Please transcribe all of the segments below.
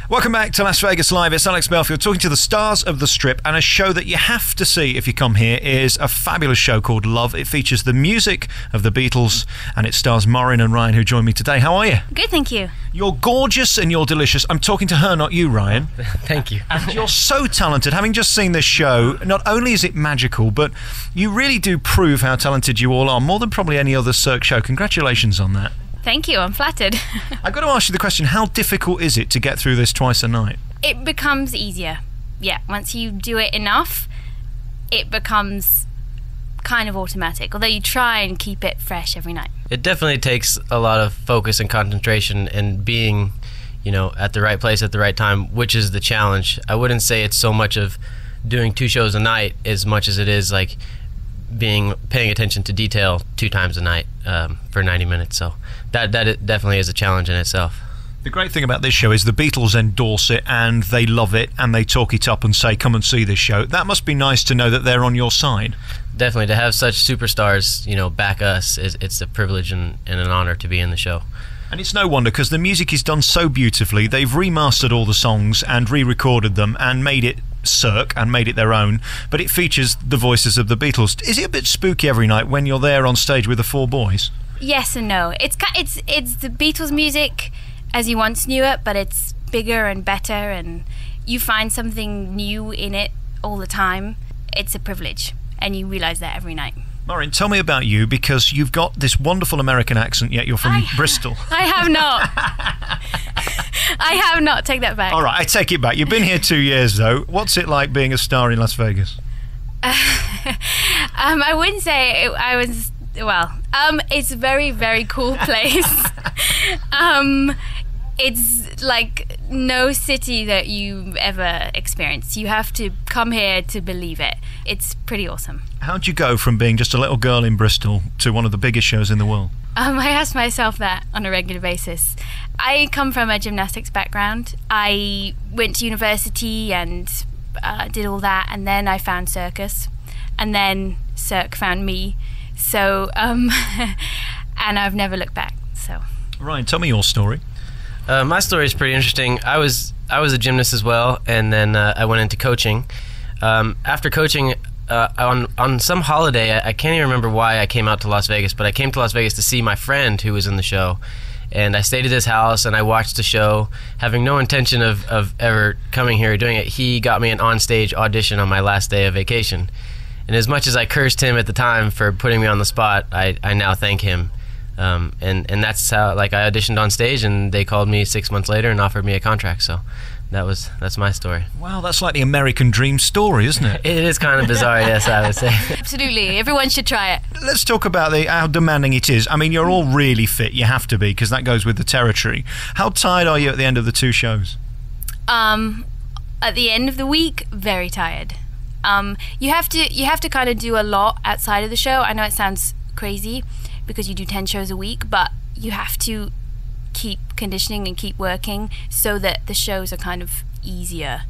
Welcome back to Las Vegas Live. It's Alex Belfield talking to the stars of the Strip, and a show that you have to see if you come here is a fabulous show called Love. It features the music of the Beatles, and it stars Maureen and Ryan, who join me today. How are you? Good, thank you. You're gorgeous and you're delicious. I'm talking to her, not you, Ryan. Thank you. And you're so talented. Having just seen this show, not only is it magical, but you really do prove how talented you all are, more than probably any other Cirque show. Congratulations on that. Thank you, I'm flattered. I've got to ask you the question, how difficult is it to get through this twice a night? It becomes easier. Yeah, once you do it enough, it becomes kind of automatic, although you try and keep it fresh every night. It definitely takes a lot of focus and concentration and being, at the right place at the right time, which is the challenge. I wouldn't say it's so much of doing 2 shows a night as much as it is like paying attention to detail 2 times a night for 90 minutes. So that definitely is a challenge in itself. The great thing about this show is the Beatles endorse it and they love it and they talk it up and say, come and see this show. That must be nice to know that they're on your side. Definitely, to have such superstars, back us, it's a privilege and an honor to be in the show. And it's no wonder, because the music is done so beautifully. They've remastered all the songs and re-recorded them and made it Cirque and made it their own, but it features the voices of the Beatles. Is it a bit spooky every night when you're there on stage with the 4 boys? Yes and no. It's the Beatles music as you once knew it, but it's bigger and better, and you find something new in it all the time. It's a privilege, and you realise that every night. Maureen, tell me about you, because you've got this wonderful American accent, yet you're from Bristol. I have not. I have not. Take that back. All right, I take it back. You've been here 2 years, though. What's it like being a star in Las Vegas? I wouldn't say I was... Well, it's a very, very cool place. It's like no city that you've ever experienced. You have to come here to believe it. It's pretty awesome. How'd you go from being just a little girl in Bristol to one of the biggest shows in the world? I ask myself that on a regular basis. I come from a gymnastics background. I went to university and did all that, and then I found circus, and then Cirque found me. So, and I've never looked back. So, Ryan, tell me your story. My story is pretty interesting. I was a gymnast as well, and then I went into coaching. After coaching, on some holiday, I can't even remember why I came out to Las Vegas, but I came to Las Vegas to see my friend who was in the show. And I stayed at his house and I watched the show, having no intention of ever coming here or doing it. He got me an on-stage audition on my last day of vacation. And as much as I cursed him at the time for putting me on the spot, I now thank him. And that's how, I auditioned on stage, and they called me 6 months later and offered me a contract. So that's my story. Wow, that's like the American dream story, isn't it? It is kind of bizarre, yes, I would say. Absolutely, everyone should try it. Let's talk about how demanding it is. I mean, you're all really fit. You have to be, because that goes with the territory. How tired are you at the end of the 2 shows? At the end of the week, very tired. You have to kind of do a lot outside of the show. I know it sounds crazy because you do 10 shows a week, but you have to keep conditioning and keep working so that the shows are kind of easier.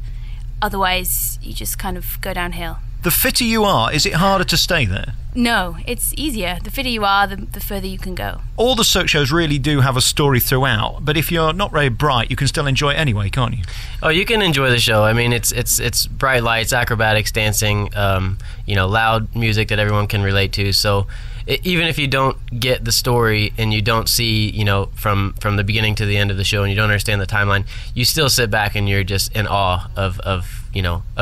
Otherwise, you just kind of go downhill. The fitter you are, is it harder to stay there? No, it's easier. The fitter you are, the further you can go. All the Cirque shows really do have a story throughout, but if you're not very bright, you can still enjoy it anyway, can't you? Oh, you can enjoy the show. I mean, it's bright lights, acrobatics, dancing, loud music that everyone can relate to. So even if you don't get the story and you don't see, from the beginning to the end of the show, and you don't understand the timeline, you still sit back and you're just in awe of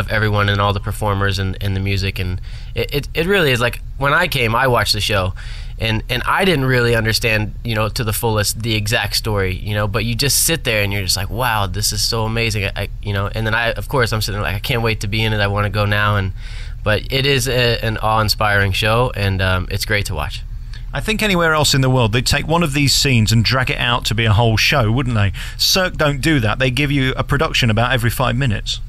everyone and all the performers and the music. And it really is like, when I came, I watched the show, and I didn't really understand, to the fullest the exact story, but you just sit there and you're just like, wow, this is so amazing. And then of course I'm sitting there like, I can't wait to be in it. I want to go now. But it is an awe-inspiring show, and it's great to watch. I think anywhere else in the world, they'd take one of these scenes and drag it out to be a whole show, wouldn't they? Cirque don't do that. They give you a production about every 5 minutes.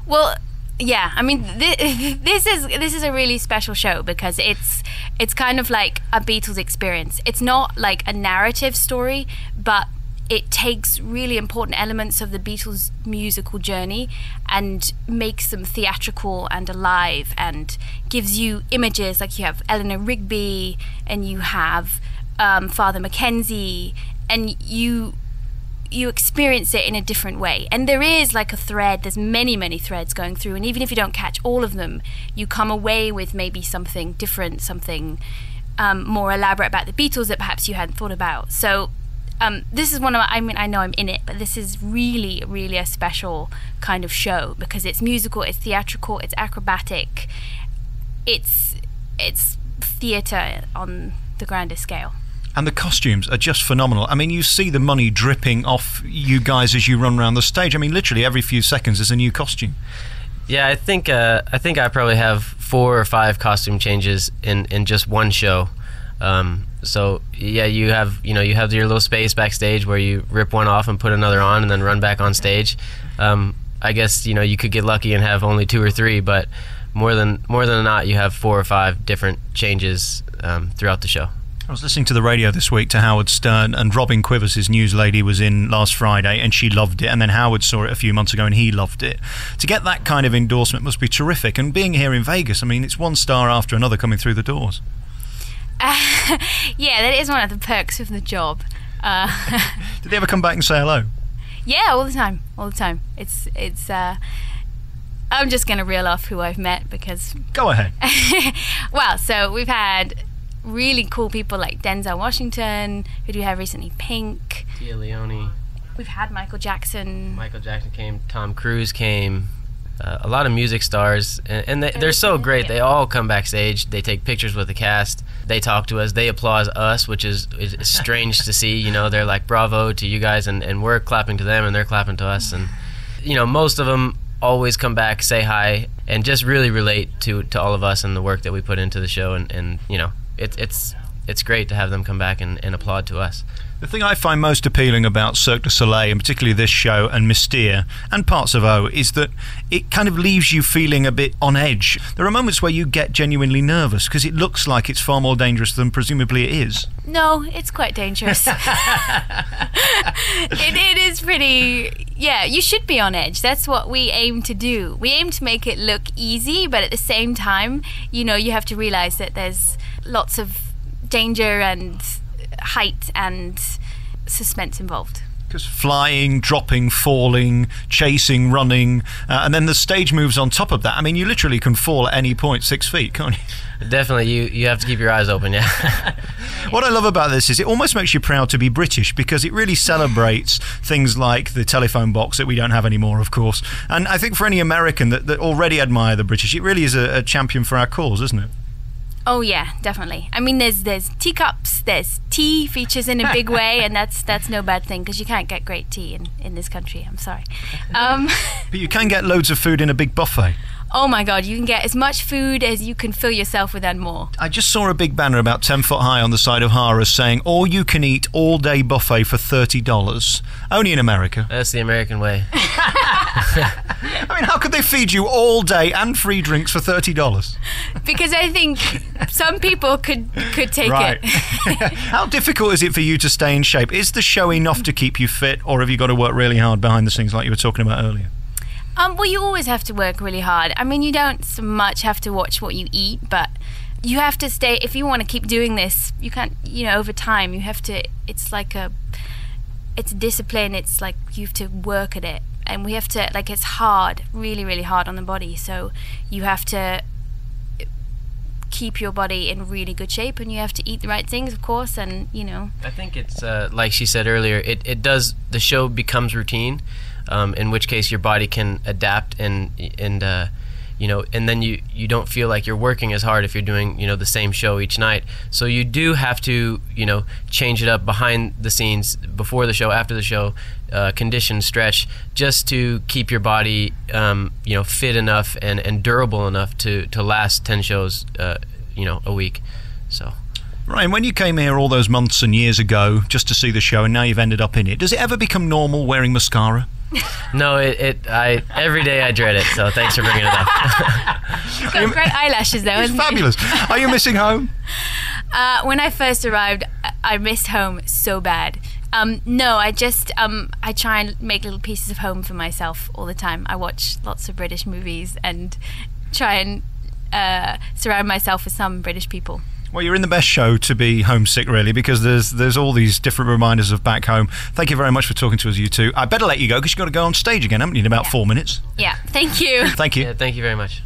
Well, yeah, I mean, this is a really special show because it's kind of like a Beatles experience. It's not like a narrative story, but it takes really important elements of the Beatles' musical journey and makes them theatrical and alive, and gives you images. Like, you have Eleanor Rigby and you have Father Mackenzie, and you you experience it in a different way. And there is like a thread, there's many threads going through, and even if you don't catch all of them, you come away with maybe something different, something more elaborate about the Beatles that perhaps you hadn't thought about. So this is one of I know I'm in it, but this is really a special kind of show because it's musical, it's theatrical, it's acrobatic, it's theatre on the grandest scale. And the costumes are just phenomenal. I mean, you see the money dripping off you guys as you run around the stage. I mean, literally every few seconds there's a new costume. Yeah, I think I probably have 4 or 5 costume changes in just one show. So yeah, you have your little space backstage where you rip one off and put another on and then run back on stage. I guess you could get lucky and have only 2 or 3, but more than not, you have 4 or 5 different changes throughout the show. I was listening to the radio this week to Howard Stern, and Robin Quivers' news lady was in last Friday and she loved it, and then Howard saw it a few months ago and he loved it. To get that kind of endorsement must be terrific, and being here in Vegas, I mean, it's one star after another coming through the doors. Yeah, that is one of the perks of the job. Did they ever come back and say hello? Yeah, all the time. It's I'm just going to reel off who I've met because... Go ahead. Well, so we've had really cool people like Denzel Washington, who do we have recently? Pink. Tia Leone. We've had Michael Jackson. Michael Jackson came. Tom Cruise came. A lot of music stars, and they're so great. They all come backstage. They take pictures with the cast. They talk to us. They applause us, which is strange to see. They're like, bravo to you guys, and we're clapping to them, and they're clapping to us. And most of them always come back, say hi, and just really relate to all of us and the work that we put into the show. And it's great to have them come back and applaud to us. The thing I find most appealing about Cirque Du Soleil, and particularly this show and Mystere and parts of O, is that it kind of leaves you feeling a bit on edge. There are moments where you get genuinely nervous because it looks like it's far more dangerous than presumably it is. No, it's quite dangerous. It is pretty... Yeah, you should be on edge. That's what we aim to do. We aim to make it look easy, but at the same time, you have to realize that there's lots of danger and height and suspense involved. Because flying, dropping, falling, chasing, running, and then the stage moves on top of that. I mean, you literally can fall at any point 6 feet, can't you? Definitely, you have to keep your eyes open, yeah. What I love about this is it almost makes you proud to be British because it really celebrates things like the telephone box that we don't have anymore, of course. And I think for any American that already admire the British, it really is a champion for our cause, isn't it? Oh yeah, definitely. I mean, there's teacups, there's tea features in a big way, and that's no bad thing because you can't get great tea in this country. I'm sorry. But you can get loads of food in a big buffet. Oh my God, you can get as much food as you can fill yourself with and more. I just saw a big banner about 10 foot high on the side of Harrah's saying, all you can eat all day buffet for $30. Only in America. That's the American way. I mean, how could they feed you all day and free drinks for $30? Because I think some people could take right. it. How difficult is it for you to stay in shape? Is the show enough to keep you fit, or have you got to work really hard behind the scenes like you were talking about earlier? Well, you always have to work really hard. I mean, you don't so much have to watch what you eat, but you have to stay. If you want to keep doing this, you can't, over time, you have to, it's discipline. It's like you have to work at it. And we have to, it's hard, really, really hard on the body. So you have to keep your body in really good shape, and you have to eat the right things, of course, and, I think it's, like she said earlier, the show becomes routine. In which case your body can adapt and then you don't feel like you're working as hard if you're doing the same show each night. So you do have to change it up behind the scenes, before the show, after the show, condition, stretch, just to keep your body fit enough and durable enough to last 10 shows a week. So Ryan, when you came here all those months and years ago just to see the show, and now you've ended up in it, does it ever become normal wearing mascara? No, every day I dread it, so thanks for bringing it up. You've got great eyelashes though. It's fabulous. Are you missing home? When I first arrived, I missed home so bad. No, I just I try and make little pieces of home for myself all the time. I watch lots of British movies and try and surround myself with some British people. Well, you're in the best show to be homesick, really, because there's all these different reminders of back home. Thank you very much for talking to us, you two. I better let you go because you've got to go on stage again, haven't you, in about 4 minutes? Yeah, thank you. Thank you. Yeah, thank you very much.